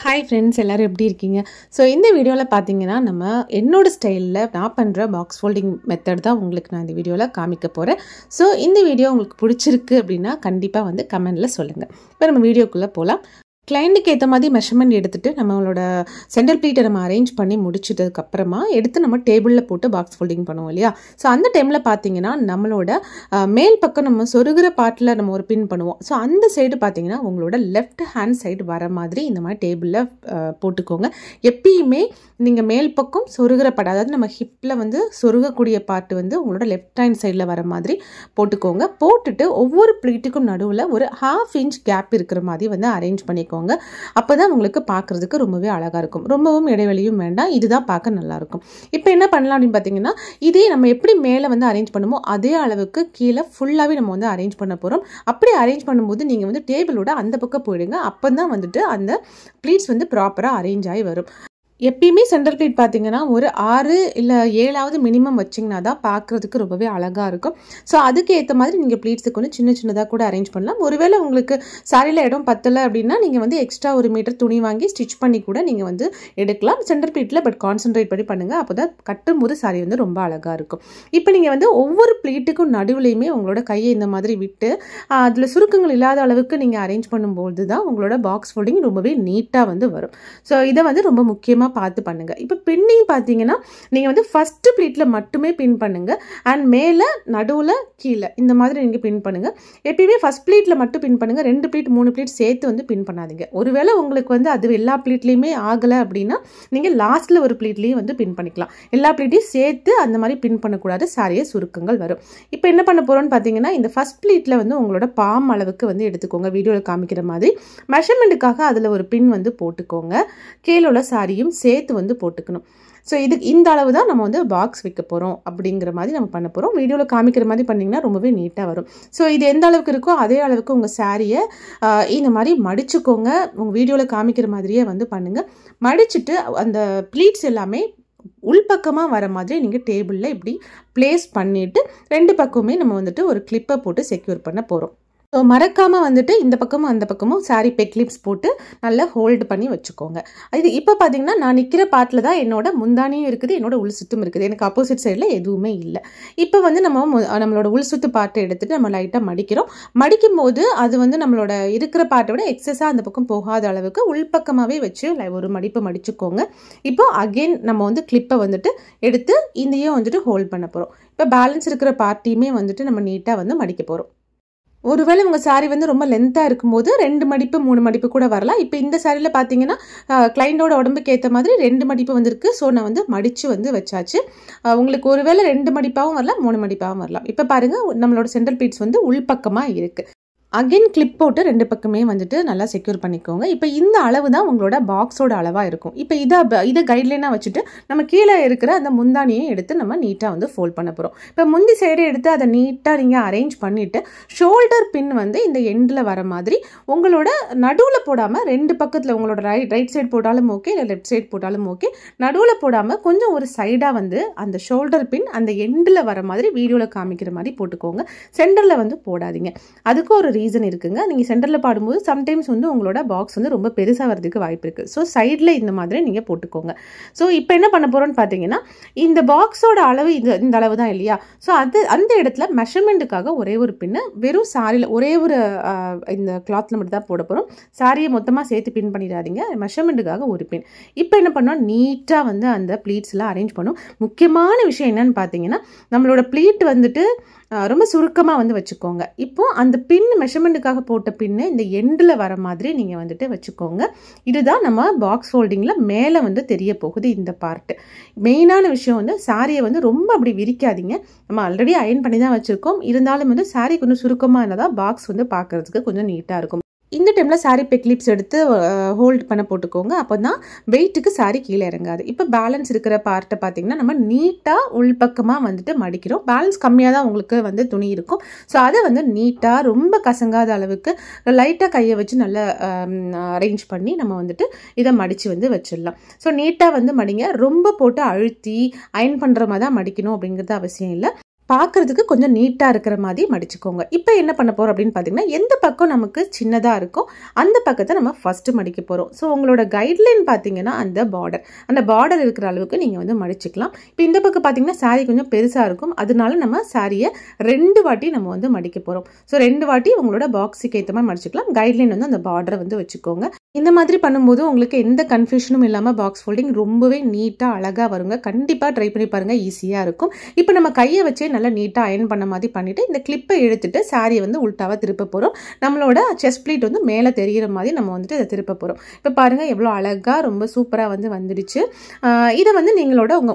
Hi friends, எல்லோரும் எப்படி இருக்கீங்க? ஸோ இந்த வீடியோவில் பார்த்தீங்கன்னா நம்ம என்னோட ஸ்டைலில் நான் பண்ணுற பாக்ஸ் ஃபோல்டிங் மெத்தட் தான் உங்களுக்கு நான் இந்த வீடியோவில் காமிக்க போகிறேன். ஸோ இந்த வீடியோ உங்களுக்கு பிடிச்சிருக்கு அப்படின்னா கண்டிப்பாக வந்து கமெண்டில் சொல்லுங்கள். இப்போ நம்ம வீடியோக்குள்ளே போகலாம். கிளைண்ட்டுக்கு ஏற்ற மாதிரி மெஷர்மெண்ட் எடுத்துகிட்டு நம்மளோட சென்டர் ப்ளீட்டை நம்ம அரேஞ்ச் பண்ணி முடிச்சதுக்கப்புறமா எடுத்து நம்ம டேபிளில் போட்டு பாக்ஸ் ஃபோல்டிங் பண்ணுவோம் இல்லையா? ஸோ அந்த டைமில் பார்த்தீங்கன்னா நம்மளோட மேல் பக்கம் நம்ம சொருகிற பாட்டில் நம்ம ஒரு பின் பண்ணுவோம். ஸோ அந்த சைடு பார்த்தீங்கன்னா உங்களோட லெஃப்ட் ஹேண்ட் சைடு வர மாதிரி இந்த மாதிரி டேபிளில் போட்டுக்கோங்க. எப்பயுமே நீங்கள் மேல் பக்கம் சொருகிற பாட்டு, அதாவது நம்ம ஹிப்பில் வந்து சொருகக்கூடிய பாட்டு வந்து உங்களோட லெஃப்ட் ஹேண்ட் சைடில் வர மாதிரி போட்டுக்கோங்க. போட்டுட்டு ஒவ்வொரு ப்ளீட்டுக்கும் நடுவில் ஒரு 1/2 இன்ச் கேப் இருக்கிற மாதிரி வந்து அரேஞ்ச் பண்ணிக்கோங்க. அப்பதான் உங்களுக்கு பார்க்கறதுக்கு ரொம்பவே அழகா இருக்கும். ரொம்பவும் இடைவெளியும் வேண்டாம். இதுதான் பார்க்க நல்லா இருக்கும். இப்போ என்ன பண்ணலாம் அப்படின்னு பார்த்தீங்கன்னா, இதே நம்ம எப்படி மேலே வந்து அரேஞ்ச் பண்ணுமோ அதே அளவுக்கு கீழே ஃபுல்லாகவே நம்ம வந்து அரேஞ்ச் பண்ண போகிறோம். அப்படி அரேஞ்ச் பண்ணும்போது நீங்கள் வந்து டேபிளோட அந்த பக்கம் போயிடுங்க. அப்போ தான் வந்துட்டு அந்த ப்ளீட்ஸ் வந்து ப்ராப்பராக அரேஞ்ச் ஆகி வரும். எப்பயுமே சென்டர் ப்ளீட் பார்த்தீங்கன்னா ஒரு 6 இல்லை 7 மினிமம் வச்சிங்கன்னா தான் பார்க்குறதுக்கு ரொம்பவே அழகாக இருக்கும். ஸோ அதுக்கு ஏற்ற மாதிரி நீங்கள் ப்ளீட்ஸுக்கு வந்து சின்ன சின்னதாக கூட அரேஞ்ச் பண்ணலாம். ஒருவேளை உங்களுக்கு சாரியில் இடம் பத்தலை அப்படின்னா நீங்கள் வந்து எக்ஸ்ட்ரா 1 மீட்டர் துணி வாங்கி ஸ்டிச் பண்ணி கூட நீங்கள் வந்து எடுக்கலாம் சென்டர் ப்ளீட்டில். பட் கான்சென்ட்ரேட் பண்ணி பண்ணுங்கள். அப்போ தான் கட்டும்போது சாரி வந்து ரொம்ப அழகாக இருக்கும். இப்போ நீங்கள் வந்து ஒவ்வொரு ப்ளீட்டுக்கும் நடுவுலையுமே உங்களோட கையை இந்த மாதிரி விட்டு அதில் சுருக்கங்கள் இல்லாத அளவுக்கு நீங்கள் அரேஞ்ச் பண்ணும்போது தான் உங்களோட பாக்ஸ் ஃபோல்டிங் ரொம்பவே நீட்டாக வந்து வரும். ஸோ இதை வந்து ரொம்ப முக்கியமாக பார்த்து பண்ணுங்க. இப்போ பின்னிங் பார்த்தீங்கன்னா நீங்கள் வந்து ஃபர்ஸ்ட் ப்ளீட்டில் மட்டுமே பின் பண்ணுங்க. அண்ட் மேலே நடுவில் கீழே இந்த மாதிரி நீங்கள் பின் பண்ணுங்க. எப்பயுமே ஃபர்ஸ்ட் ப்ளீட்டில் மட்டும் பின் பண்ணுங்க. 2 ப்ளீட் 3 ப்ளீட் சேர்த்து வந்து பின் பண்ணாதீங்க. ஒருவேளை உங்களுக்கு வந்து அது எல்லா ப்ளீட்லையுமே ஆகலை அப்படின்னா நீங்கள் லாஸ்ட்டில் ஒரு ப்ளீட்லேயும் வந்து பின் பண்ணிக்கலாம். எல்லா ப்ளீட்டையும் சேர்த்து அந்த மாதிரி பின் பண்ணக்கூடாது, சாரியே சுருக்கங்கள் வரும். இப்போ என்ன பண்ண போகிறோன்னு பார்த்தீங்கன்னா, இந்த ஃபர்ஸ்ட் ப்ளீட்டில் வந்து உங்களோட பாம் அளவுக்கு வந்து எடுத்துக்கோங்க. வீடியோவில் காமிக்கிற மாதிரி மெஷர்மெண்ட்டுக்காக அதில் ஒரு பின் வந்து போட்டுக்கோங்க. கீழே உள்ள சாரியும் சேர்த்து வந்து போட்டுக்கணும். ஸோ இந்த அளவு தான் நம்ம வந்து பாக்ஸ் வைக்க போகிறோம் அப்படிங்கிற மாதிரி நம்ம பண்ண போகிறோம். வீடியோவில் காமிக்கிற மாதிரி பண்ணிங்கன்னா ரொம்பவே நீட்டாக வரும். ஸோ இது எந்த அளவுக்கு இருக்கோ அதே அளவுக்கு உங்கள் சாரியை இந்த மாதிரி மடிச்சுக்கோங்க. உங்கள் வீடியோவில் காமிக்கிற மாதிரியே வந்து பண்ணுங்கள். மடிச்சுட்டு அந்த ப்ளீட்ஸ் எல்லாமே உள்பக்கமாக வர மாதிரி நீங்கள் டேபிளில் இப்படி பிளேஸ் பண்ணிவிட்டு 2 பக்கமே நம்ம வந்துட்டு ஒரு கிளிப்பை போட்டு செக்யூர் பண்ண போகிறோம். ஸோ மறக்காமல் வந்துட்டு இந்த பக்கமும் அந்த பக்கமும் சாரி பெக் கிளிப்ஸ் போட்டு நல்லா ஹோல்டு பண்ணி வச்சுக்கோங்க. இது இப்போ பார்த்தீங்கன்னா நான் நிற்கிற பாட்டில் தான் என்னோட முந்தானியும் இருக்குது, என்னோட உள் சுத்தும் இருக்குது. எனக்கு ஆப்போசிட் சைடில் எதுவுமே இல்லை. இப்போ வந்து நம்மளோட உள் சுத்து பாட்டை எடுத்துகிட்டு நம்ம லைட்டாக மடிக்கிறோம். மடிக்கும் போது அது வந்து நம்மளோட இருக்கிற பாட்டை விட எக்ஸஸாக அந்த பக்கம் போகாத அளவுக்கு உள்பக்கமாகவே வச்சு ஒரு மடிப்பு மடிச்சுக்கோங்க. இப்போ அகெயின் நம்ம வந்து கிளிப்பை வந்துட்டு எடுத்து இதையும் வந்துட்டு ஹோல்ட் பண்ண போகிறோம். இப்போ பேலன்ஸ் இருக்கிற பார்ட்டியுமே வந்துட்டு நம்ம நீட்டாக வந்து மடிக்க போகிறோம். ஒருவேளை உங்கள் சாரி வந்து ரொம்ப லென்த்தாக இருக்கும்போது 2 மடிப்பு 3 மடிப்பு கூட வரலாம். இப்போ இந்த சாரியில் பார்த்தீங்கன்னா கிளைண்டோட உடம்புக்கு ஏற்ற மாதிரி 2 மடிப்பு வந்திருக்கு. ஸோ நான் வந்து மடித்து வந்து வச்சாச்சு. உங்களுக்கு ஒருவேளை 2 மடிப்பாகவும் வரலாம், 3 மடிப்பாகவும் வரலாம். இப்போ பாருங்கள் நம்மளோட சென்டர் பீட்ஸ் வந்து உள்பக்கமாக இருக்குது. அகெயின் கிளிப் போட்டு 2 பக்கமே வந்துட்டு நல்லா செக்யூர் பண்ணிக்கோங்க. இப்போ இந்த அளவு தான் உங்களோட பாக்ஸோட அளவாக இருக்கும். இப்போ இதை கைட்லைனாக வச்சுட்டு நம்ம கீழே இருக்கிற அந்த முந்தானியை எடுத்து நம்ம நீட்டாக வந்து ஃபோல்ட் பண்ண போகிறோம். இப்போ முந்தி சைடு எடுத்து அதை நீட்டாக நீங்கள் அரேஞ்ச் பண்ணிவிட்டு ஷோல்டர் பின் வந்து இந்த எண்டில் வர மாதிரி உங்களோட நடுவில் போடாமல் 2 பக்கத்தில் உங்களோட ரைட் சைடு போட்டாலும் ஓகே, இல்லை லெஃப்ட் சைடு போட்டாலும் ஓகே, நடுவில் போடாமல் கொஞ்சம் ஒரு சைடாக வந்து அந்த ஷோல்டர் பின் அந்த எண்டில் வர மாதிரி வீடியோவில் காமிக்கிற மாதிரி போட்டுக்கோங்க. சென்டரில் வந்து போடாதீங்க. அதுக்கு ஒரு ரீசன் இருக்குங்க. நீங்கள் சென்டரில் பாடும்போது சம்டைம்ஸ் வந்து உங்களோட பாக்ஸ் வந்து ரொம்ப பெருசாக வரதுக்கு வாய்ப்பு இருக்குது. ஸோ சைடில் இந்த மாதிரி நீங்கள் போட்டுக்கோங்க. ஸோ இப்போ என்ன பண்ண போகிறோன்னு பார்த்தீங்கன்னா, இந்த பாக்ஸோட அளவு இந்த அளவு தான் இல்லையா? ஸோ அந்த இடத்துல மெஷர்மெண்ட்டுக்காக ஒரே ஒரு பின்னு வெறும் சாரியில் ஒரே ஒரு இந்த கிளாத்தில் மட்டும் தான் போட போகிறோம். சாரியை மொத்தமாக சேர்த்து பின் பண்ணிடாதீங்க. மெஷர்மெண்ட்டுக்காக ஒரு பின். இப்போ என்ன பண்ணோம், நீட்டாக வந்து அந்த ப்ளீட்ஸ்லாம் அரேஞ்ச் பண்ணும். முக்கியமான விஷயம் என்னன்னு பார்த்தீங்கன்னா, நம்மளோட ப்ளீட் வந்துட்டு ரொம்ப சுருக்கமாக வந்து வச்சுக்கோங்க. இப்போ அந்த பின் மெஷர்மெண்ட்டுக்காக போட்ட பின்னு இந்த எண்டில் வர மாதிரி நீங்கள் வந்துட்டு வச்சுக்கோங்க. இதுதான் நம்ம பாக்ஸ் ஃபோல்டிங்கில் மேலே வந்து தெரிய போகுது இந்த பார்ட்டு. மெயினான விஷயம் வந்து சாரியை வந்து ரொம்ப அப்படி விரிக்காதீங்க. நம்ம ஆல்ரெடி அயர்ன் பண்ணி தான் வச்சுருக்கோம். இருந்தாலும் வந்து சாரி கொஞ்சம் சுருக்கமாக இருந்தால் தான் பாக்ஸ் வந்து பார்க்குறதுக்கு கொஞ்சம் நீட்டாக இருக்கும். இந்த டைமில் சாரி பெக் கிளிப்ஸ் எடுத்து ஹோல்ட் பண்ண போட்டுக்கோங்க. அப்போ தான் வெயிட்டுக்கு சாரி கீழே இறங்காது. இப்போ பேலன்ஸ் இருக்கிற பார்ட்டை பார்த்தீங்கன்னா நம்ம நீட்டாக உள்பக்கமாக வந்துட்டு மடிக்கிறோம். பேலன்ஸ் கம்மியாக தான் உங்களுக்கு வந்து துணி இருக்கும். ஸோ அதை வந்து நீட்டாக ரொம்ப கசங்காத அளவுக்கு லைட்டாக கையை வச்சு நல்லா அரேஞ்ச் பண்ணி நம்ம வந்துட்டு இதை மடித்து வந்து வச்சிடலாம். ஸோ நீட்டாக வந்து மடிங்க. ரொம்ப போட்டு அழுத்தி அயர்ன் பண்ணுற மாதிரி தான் மடிக்கணும் அப்படிங்கிறது அவசியம் இல்லை. பார்க்குறதுக்கு கொஞ்சம் நீட்டாக இருக்கிற மாதிரி மடிச்சுக்கோங்க. இப்போ என்ன பண்ண போகிறோம் அப்படின்னு பார்த்தீங்கன்னா, எந்த பக்கம் நமக்கு சின்னதாக இருக்கோ அந்த பக்கத்தை நம்ம ஃபஸ்ட்டு மடிக்க போகிறோம். ஸோ உங்களோட கைட்லைன் பார்த்தீங்கன்னா அந்த பார்டர் இருக்கிற அளவுக்கு நீங்கள் வந்து மடிச்சுக்கலாம். இப்போ இந்த பக்கம் பார்த்தீங்கன்னா சாரீ கொஞ்சம் பெருசாக இருக்கும், அதனால நம்ம சாரியை 2 வாட்டி நம்ம வந்து மடிக்க போகிறோம். ஸோ 2 வாட்டி உங்களோட பாக்ஸுக்கு ஏற்ற மாதிரி மடிச்சுக்கலாம். கைட்லைன் வந்து அந்த பார்டரை வந்து வச்சுக்கோங்க. இந்த மாதிரி பண்ணும்போது உங்களுக்கு எந்த கன்ஃபியூஷனும் இல்லாமல் பாக்ஸ் ஃபோல்டிங் ரொம்பவே நீட்டாக அழகாக வருங்க. கண்டிப்பாக ட்ரை பண்ணி பாருங்கள், ஈஸியாக இருக்கும். இப்போ நம்ம கையை வச்சே நல்லா நீட்டாக அயன் பண்ண மாதிரி பண்ணிவிட்டு இந்த கிளிப்பை எடுத்துட்டு சாரியை வந்து உள்டாவாக திருப்ப போகிறோம். நம்மளோட செஸ்ட் ப்ளீட் வந்து மேலே தெரிகிற மாதிரி நம்ம வந்துட்டு இதை திருப்ப போகிறோம். இப்போ பாருங்கள் எவ்வளோ அழகாக ரொம்ப சூப்பராக வந்து வந்துடுச்சு. இதை வந்து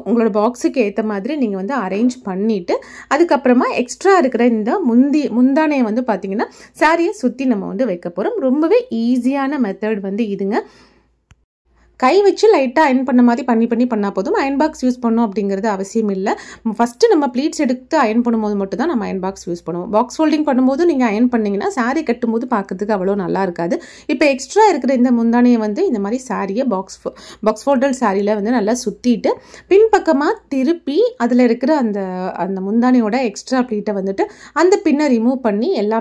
உங்களோட பாக்ஸுக்கு ஏற்ற மாதிரி நீங்கள் வந்து அரேஞ்ச் பண்ணிவிட்டு அதுக்கப்புறமா எக்ஸ்ட்ரா இருக்கிற இந்த முந்தானையை வந்து பார்த்தீங்கன்னா சாரியை சுற்றி நம்ம வந்து வைக்க போகிறோம். ரொம்பவே ஈஸியான மெத்தட் வந்து இதுங்க. கை வச்சு லைட்டாக அயன் பண்ண மாதிரி பண்ணால் போதும். அயன் பாக்ஸ் யூஸ் பண்ணோம் அப்படிங்கிறது அவசியம் இல்லை. ஃபஸ்ட்டு நம்ம ப்ளீட்ஸ் எடுத்து அயன் பண்ணும்போது மட்டும் தான் நம்ம அயன் பாக்ஸ் யூஸ் பண்ணுவோம். பாக்ஸ் ஃபோல்டிங் பண்ணும்போது நீங்கள் அயன் பண்ணிங்கன்னா சாரீ கட்டும்போது பார்க்கறதுக்கு அவ்வளோ நல்லா இருக்காது. இப்போ எக்ஸ்ட்ரா இருக்கிற இந்த முந்தானையை வந்து இந்த மாதிரி சாரியை பாக்ஸ் ஃபோல்டல் சாரியில் வந்து நல்லா சுற்றிட்டு பின்பக்கமாக திருப்பி அதில் இருக்கிற அந்த முந்தானையோட எக்ஸ்ட்ரா ப்ளீட்டை வந்துட்டு அந்த பின்னை ரிமூவ் பண்ணி எல்லா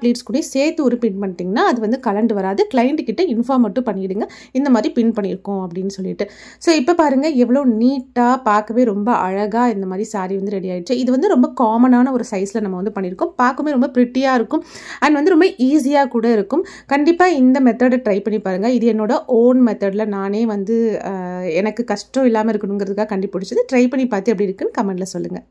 ப்ளீட்ஸ் கூடயும் சேர்த்து ஒரு பின் பண்ணிட்டீங்கன்னா அது வந்து கலண்டு வராது. கிளைண்ட் கிட்ட இன்ஃபார்ம் மட்டும் பண்ணிவிடுங்க இந்த மாதிரி பின் பண்ணியிருக்கோம் அப்படின்னு சொல்லிட்டு. ஸோ இப்போ பாருங்கள் எவ்வளோ நீட்டாக பார்க்கவே ரொம்ப அழகாக இந்த மாதிரி சாரீ வந்து ரெடி ஆகிடுச்சு. இது வந்து ரொம்ப காமனான ஒரு சைஸில் நம்ம வந்து பண்ணியிருக்கோம். பார்க்கவே ரொம்ப ப்ரிட்டியாக இருக்கும் அண்ட் வந்து ரொம்ப ஈஸியாக கூட இருக்கும். கண்டிப்பாக இந்த மெத்தடை ட்ரை பண்ணி பாருங்கள். இது என்னோட ஓன் மெத்தடில் நானே வந்து எனக்கு கஷ்டம் இல்லாமல் இருக்கணுங்கிறதுக்காக கண்டுபிடிச்சது. ட்ரை பண்ணி பார்த்து எப்படி இருக்குன்னு கமெண்ட்டில் சொல்லுங்கள்.